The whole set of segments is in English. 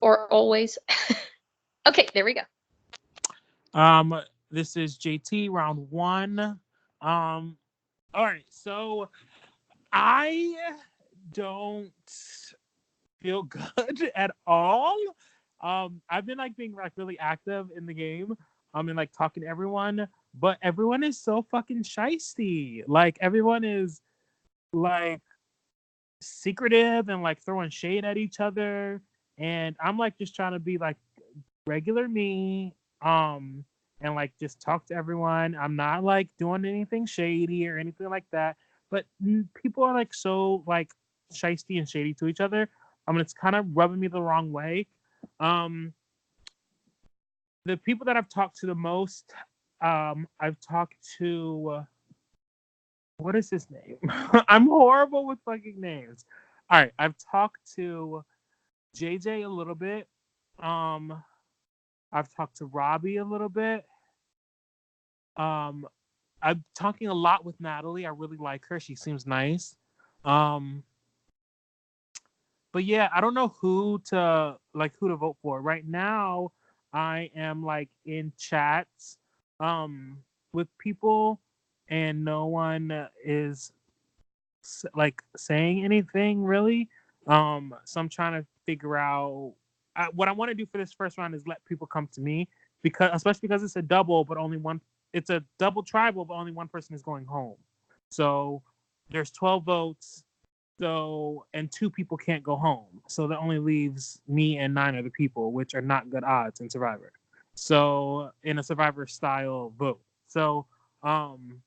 or always. Okay, there we go. This is JT, round one. All right, so I don't feel good at all. I've been like being like really active in the game. And like talking to everyone, but everyone is so fucking shisty. Like everyone is like secretive and like throwing shade at each other, and I'm like just trying to be like regular me, and like just talk to everyone. I'm not like doing anything shady or anything like that, but people are like so like shisty and shady to each other. I mean, it's kind of rubbing me the wrong way. um the people that I've talked to the most, I've talked to, what is his name? I'm horrible with fucking names. All right, I've talked to JJ a little bit. Um, I've talked to Robbie a little bit. Um, I'm talking a lot with Natalie. I really like her. She seems nice. Um, but yeah, I don't know who to vote for right now. I am like in chats with people, and no one is like saying anything really. So I'm trying to figure out what I want to do for this first round is let people come to me, because especially because it's a double, but only one. It's a double tribal, but only one person is going home. So there's 12 votes. So and two people can't go home. So that only leaves me and 9 other people, which are not good odds in Survivor. So in a Survivor style vote. So um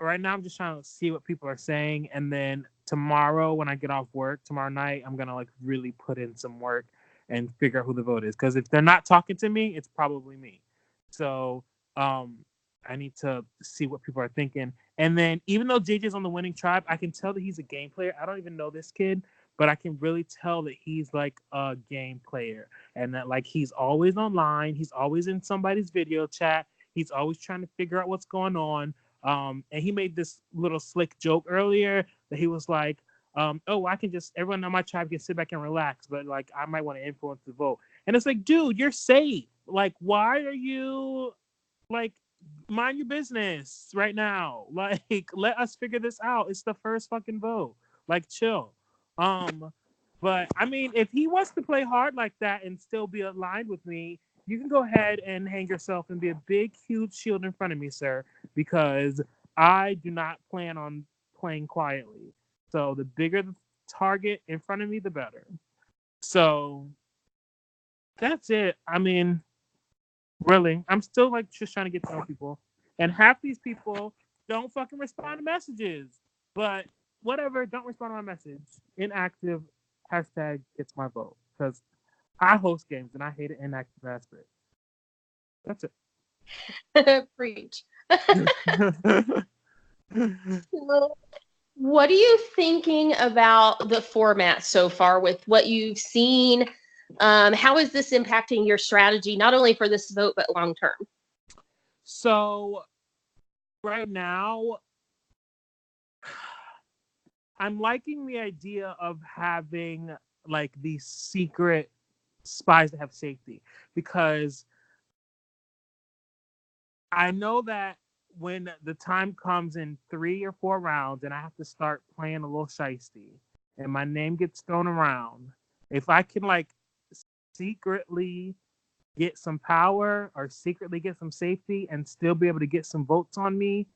right now I'm just trying to see what people are saying, and then tomorrow when I get off work tomorrow night, I'm gonna like really put in some work and figure out who the vote is, because if they're not talking to me, it's probably me. So um I need to see what people are thinking. And then even though JJ's on the winning tribe, I can tell that he's a game player. I don't even know this kid, but I can really tell that he's like a game player, and that like he's always online, he's always in somebody's video chat, he's always trying to figure out what's going on. And he made this little slick joke earlier that he was like, oh, I can just, everyone on my tribe can sit back and relax, but like I might want to influence the vote. And it's like, dude, you're safe. Like, why are you like, mind your business right now? Like, let us figure this out. It's the first fucking vote. Like, chill. Um, but I mean, if he wants to play hard like that and still be aligned with me, you can go ahead and hang yourself and be a big, huge shield in front of me, sir, because I do not plan on playing quietly. So the bigger the target in front of me, the better. So that's it. I mean, really, I'm still like just trying to get to know people, and half these people don't fucking respond to messages. But whatever, don't respond to my message. Inactive hashtag gets my vote, because I host games and I hate an inactive aspect. That's Preach. it. So, what are you thinking about the format so far with what you've seen? How is this impacting your strategy, not only for this vote, but long term? So right now, I'm liking the idea of having like these secret spies that have safety, because I know that when the time comes in 3 or 4 rounds and I have to start playing a little shisty and my name gets thrown around, if I can like secretly get some power or secretly get some safety and still be able to get some votes on me,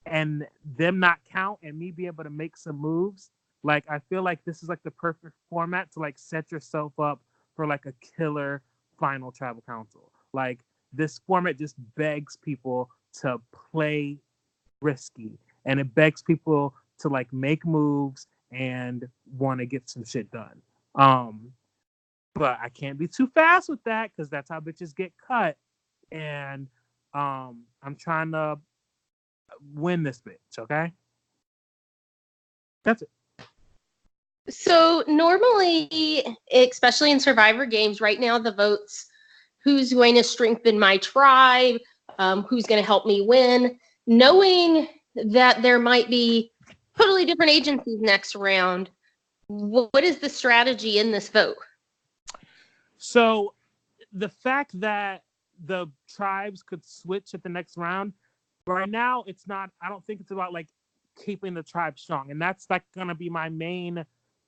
and them not count and me be able to make some moves, like I feel like this is like the perfect format to like set yourself up for like a killer final tribal council. Like this format just begs people to play risky, and it begs people to like make moves and want to get some shit done. um but I can't be too fast with that, because that's how bitches get cut. And I'm trying to win this bitch. Okay, that's it. So normally, especially in Survivor games, right now the votes, who's going to strengthen my tribe, who's going to help me win, knowing that there might be totally different agencies next round. What is the strategy in this vote? So the fact that the tribes could switch at the next round, right now it's not. I don't think it's about like keeping the tribe strong, and that's like gonna be my main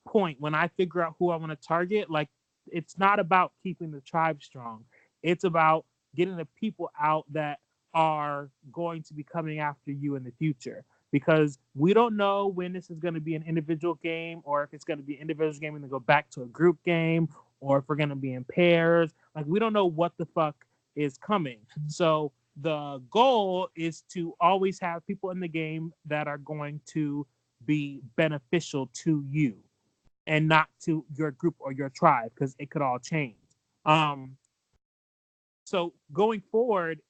point when I figure out who I want to target. Like, it's not about keeping the tribe strong. It's about getting the people out that are going to be coming after you in the future. Because we don't know when this is going to be an individual game, or if it's going to be an individual game and then go back to a group game, or if we're going to be in pairs. Like, we don't know what the fuck is coming. So the goal is to always have people in the game that are going to be beneficial to you and not to your group or your tribe, because it could all change. Um, so going forward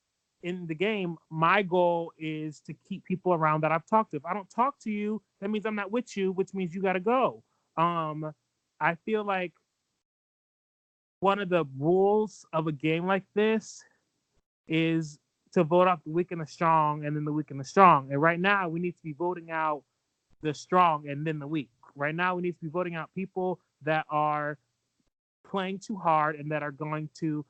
in the game, my goal is to keep people around that I've talked to. If I don't talk to you, that means I'm not with you, which means you got to go. I feel like one of the rules of a game like this is to vote out the weak and the strong, and then the weak and the strong. And right now, we need to be voting out the strong and then the weak. Right now, we need to be voting out people that are playing too hard and that are going to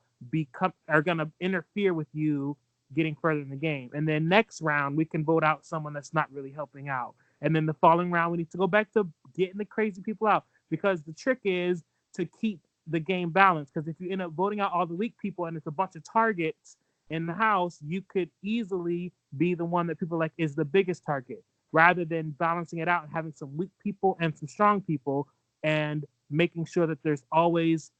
interfere with you getting further in the game. And then next round, we can vote out someone that's not really helping out. And then the following round, we need to go back to getting the crazy people out, because the trick is to keep the game balanced. Because if you end up voting out all the weak people and it's a bunch of targets in the house, you could easily be the one that people like is the biggest target, rather than balancing it out and having some weak people and some strong people, and making sure that there's always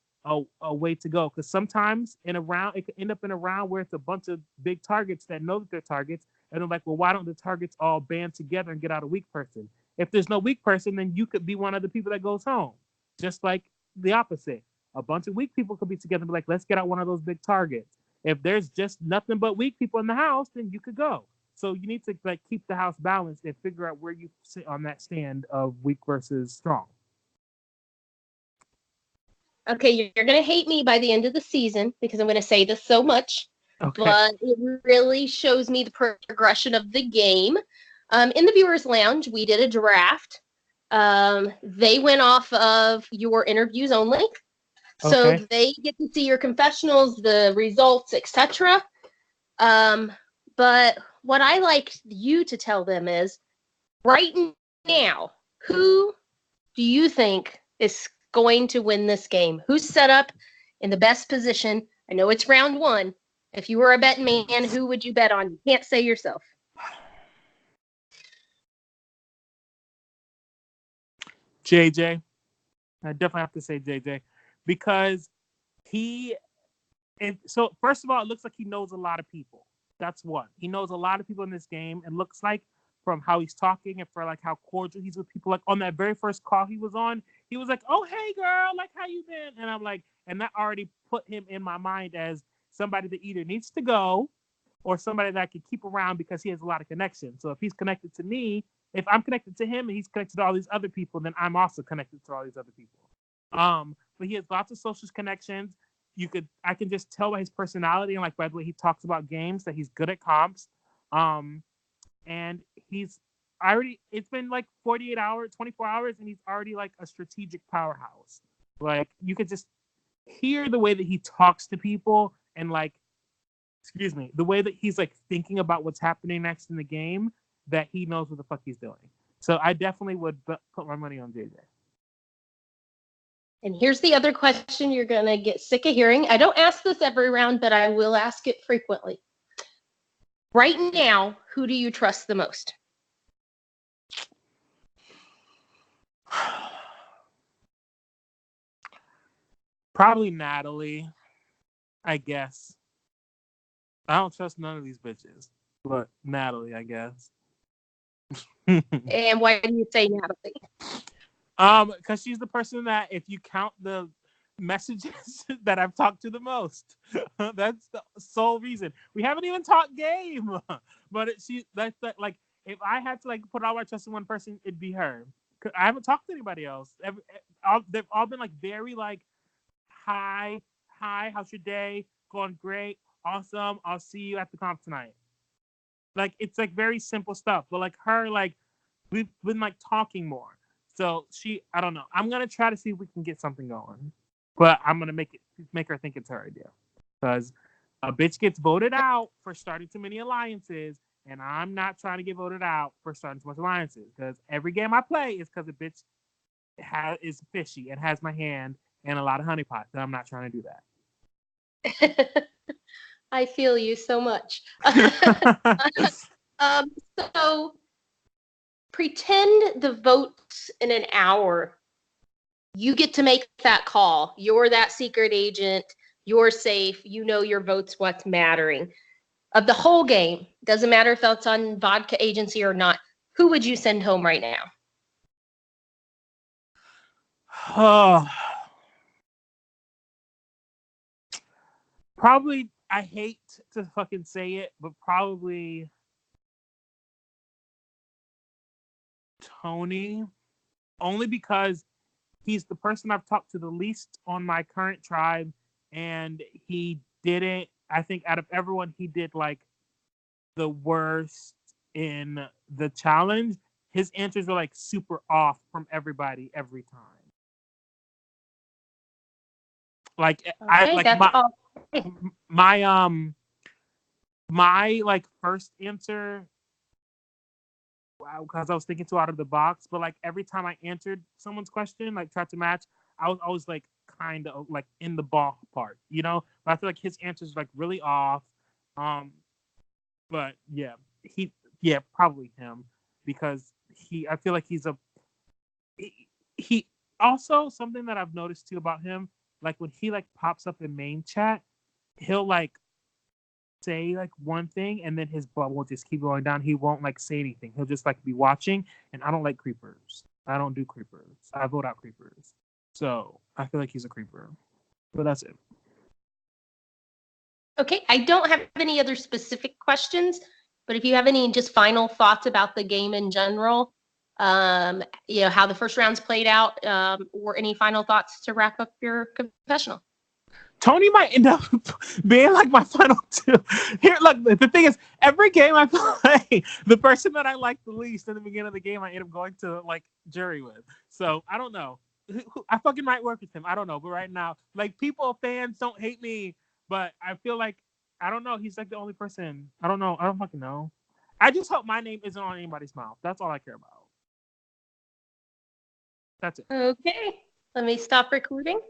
a way to go. Because sometimes in a round, it could end up in a round where it's a bunch of big targets that know that they're targets, and they're like, well, why don't the targets all band together and get out a weak person? If there's no weak person, then you could be one of the people that goes home. Just like the opposite. A bunch of weak people could be together and be like, let's get out one of those big targets. If there's just nothing but weak people in the house, then you could go. So you need to like keep the house balanced and figure out where you sit on that stand of weak versus strong. Okay, you're going to hate me by the end of the season because I'm going to say this so much, Okay. but it really shows me the progression of the game. In the viewers' lounge, we did a draft. They went off of your interviews only, so Okay. they get to see your confessionals, the results, etc. But what I like you to tell them is, right now, who do you think is going to win this game? Who's set up in the best position? I know it's round one. If you were a betting man, who would you bet on? You can't say yourself. JJ. I definitely have to say JJ, because so first of all, it looks like he knows a lot of people. That's one. He knows a lot of people in this game. It looks like, from how he's talking and for like how cordial he's with people. Like on that very first call he was on, he was like, "Oh, hey girl, like how you been?" And I'm like, and that already put him in my mind as somebody that either needs to go or somebody that I could keep around because he has a lot of connections. So if he's connected to me, if I'm connected to him and he's connected to all these other people, then I'm also connected to all these other people. But he has lots of social connections. I can just tell by his personality and like by the way he talks about games that he's good at comps. And it's been like 48 hours, 24 hours, and he's already like a strategic powerhouse. Like, you could just hear the way that he talks to people, and like, excuse me, the way that he's like thinking about what's happening next in the game, that he knows what the fuck he's doing. So I definitely would put my money on JJ. And here's the other question you're going to get sick of hearing. I don't ask this every round, but I will ask it frequently. Right now, who do you trust the most? Probably Natalie, I guess. I don't trust none of these bitches, but Natalie, I guess. And why do you say Natalie? Because she's the person that, if you count the messages that I've talked to the most, that's the sole reason. We haven't even talked game, but that's like, if I had to like put all my trust in one person, it'd be her. I haven't talked to anybody else. They've all been like very like, hi, how's your day? Going great, awesome. I'll see you at the comp tonight. Like, it's like very simple stuff, but like her, like, we've been like talking more. So I don't know. I'm gonna try to see if we can get something going. but I'm gonna make her think it's her idea because a bitch gets voted out for starting too many alliances, and I'm not trying to get voted out for starting too much alliances because every game I play is because a bitch is fishy and has my hand and a lot of honeypots, and I'm not trying to do that. I feel you so much. Um, so pretend the vote's in an hour. You get to make that call. You're that secret agent. You're safe. You know your vote's what's mattering. Of the whole game, doesn't matter if that's on Vodka Agency or not, who would you send home right now? Probably, I hate to fucking say it, but probably Tony, only because he's the person I've talked to the least on my current tribe, and he didn't. I think out of everyone, he did like the worst in the challenge. His answers were like super off from everybody every time. Like I Okay, like that's all. my my like first answer, because I was thinking too out of the box, but like every time I answered someone's question, like tried to match, I was always like kind of like in the ballpark, you know. But I feel like his answers like really off. But yeah, probably him because I feel like he also, something that I've noticed too about him, like when he like pops up in main chat, he'll like say like one thing and then his butt will just keep going down. He won't like say anything. He'll just like be watching, and I don't like creepers. I don't do creepers. I vote out creepers. So I feel like he's a creeper. But that's it. Okay, I don't have any other specific questions, but if you have any just final thoughts about the game in general, how the first rounds played out, or any final thoughts to wrap up your confessional. Tony might end up being like my final two. Here, look, the thing is, every game I play, the person that I like the least in the beginning of the game, I end up going to like jury with. So I don't know. I fucking might work with him. I don't know. But right now, like fans don't hate me, but I feel like, I don't know. He's like the only person. I don't know. I don't fucking know. I just hope my name isn't on anybody's mouth. That's all I care about. That's it. Okay, let me stop recording.